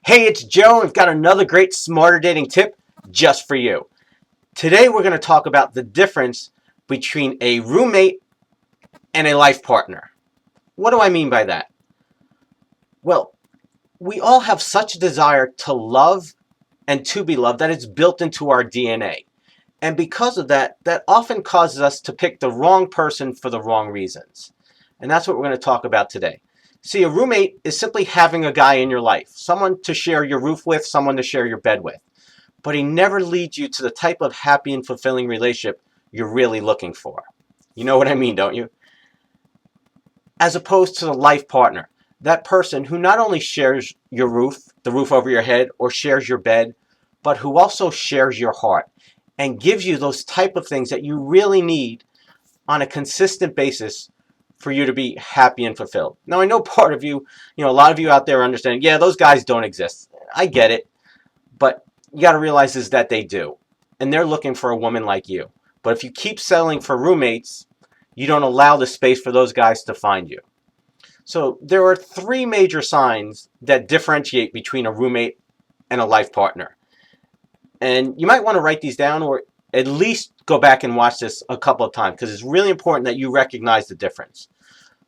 Hey, it's Joe. I've got another great smarter dating tip just for you. Today we're going to talk about the difference between a roommate and a life partner. What do I mean by that? Well, we all have such a desire to love and to be loved that it's built into our DNA. And because of that, that often causes us to pick the wrong person for the wrong reasons. And that's what we're going to talk about today. See, a roommate is simply having a guy in your life, someone to share your roof with, someone to share your bed with. But he never leads you to the type of happy and fulfilling relationship you're really looking for. You know what I mean, don't you? As opposed to the life partner, that person who not only shares your roof, the roof over your head, or shares your bed, but who also shares your heart and gives you those type of things that you really need on a consistent basis for you to be happy and fulfilled. Now, I know part of you, a lot of you out there understand, yeah, those guys don't exist. I get it. But you got to realize is that they do. And they're looking for a woman like you. But if you keep settling for roommates, you don't allow the space for those guys to find you. So there are three major signs that differentiate between a roommate and a life partner. And you might want to write these down or at least go back and watch this a couple of times because it's really important that you recognize the difference.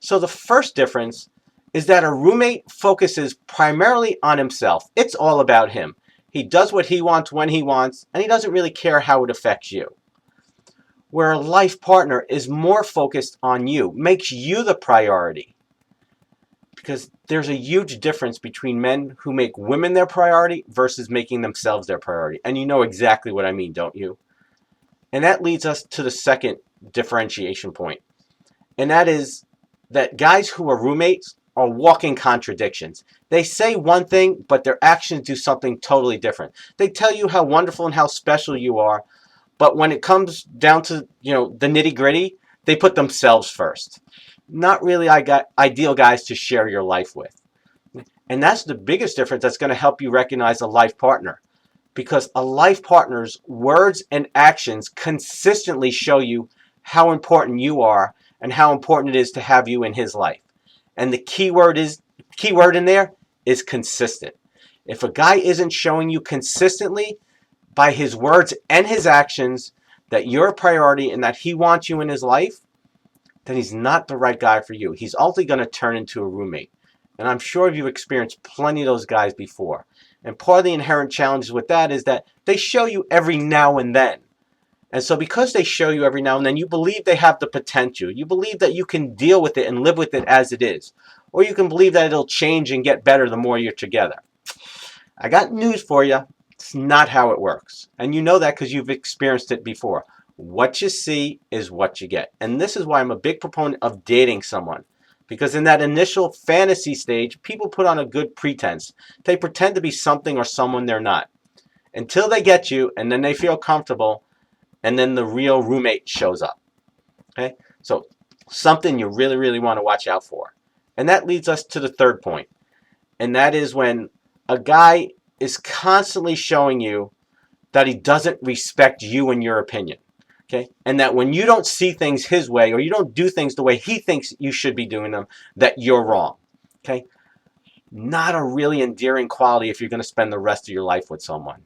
So the first difference is that a roommate focuses primarily on himself. It's all about him. He does what he wants when he wants, and he doesn't really care how it affects you. Where a life partner is more focused on you, makes you the priority. Because there's a huge difference between men who make women their priority versus making themselves their priority. And you know exactly what I mean, don't you? And that leads us to the second differentiation point. And that is that guys who are roommates are walking contradictions. They say one thing, but their actions do something totally different. They tell you how wonderful and how special you are, but when it comes down to, the nitty-gritty, they put themselves first. Not really ideal guys to share your life with. And that's the biggest difference that's going to help you recognize a life partner. Because a life partner's words and actions consistently show you how important you are and how important it is to have you in his life. And the key word in there is consistent. If a guy isn't showing you consistently by his words and his actions that you're a priority and that he wants you in his life, then he's not the right guy for you. He's ultimately going to turn into a roommate. And I'm sure you've experienced plenty of those guys before. And part of the inherent challenges with that is that they show you every now and then. And so because they show you every now and then, you believe they have the potential. You believe that you can deal with it and live with it as it is. Or you can believe that it'll change and get better the more you're together. I got news for you. It's not how it works. And you know that because you've experienced it before. What you see is what you get. And this is why I'm a big proponent of dating someone. Because in that initial fantasy stage, people put on a good pretense. They pretend to be something or someone they're not. Until they get you, and then they feel comfortable, and then the real roommate shows up. Okay? So something you really, really want to watch out for. And that leads us to the third point. And that is when a guy is constantly showing you that he doesn't respect you and your opinion. Okay? And that when you don't see things his way or you don't do things the way he thinks you should be doing them, that you're wrong. Okay? Not a really endearing quality if you're going to spend the rest of your life with someone.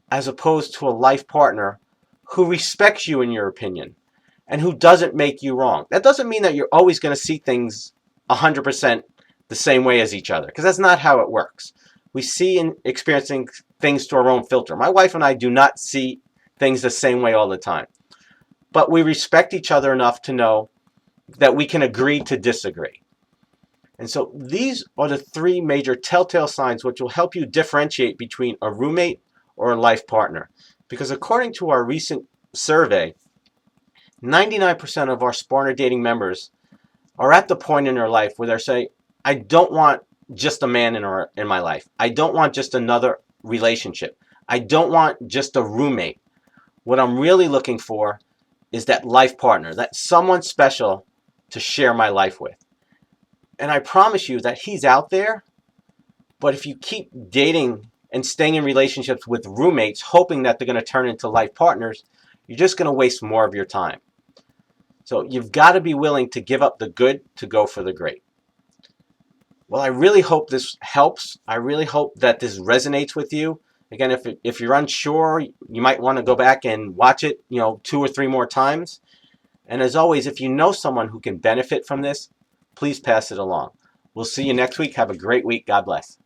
As opposed to a life partner who respects you and your opinion and who doesn't make you wrong. That doesn't mean that you're always going to see things 100% the same way as each other, because that's not how it works. We see and experiencing things through our own filter. My wife and I do not see things the same way all the time. But we respect each other enough to know that we can agree to disagree. And so these are the three major telltale signs which will help you differentiate between a roommate or a life partner. Because according to our recent survey, 99% of our Sparner Dating members are at the point in their life where they're saying, I don't want just a man in my life. I don't want just another relationship. I don't want just a roommate. What I'm really looking for is that life partner, that someone special to share my life with. And I promise you that he's out there, but if you keep dating and staying in relationships with roommates, hoping that they're going to turn into life partners, you're just going to waste more of your time. So you've got to be willing to give up the good to go for the great. Well, I really hope this helps. I really hope that this resonates with you. Again, if you're unsure, you might want to go back and watch it, 2 or 3 more times. And as always, if you know someone who can benefit from this, please pass it along. We'll see you next week. Have a great week. God bless.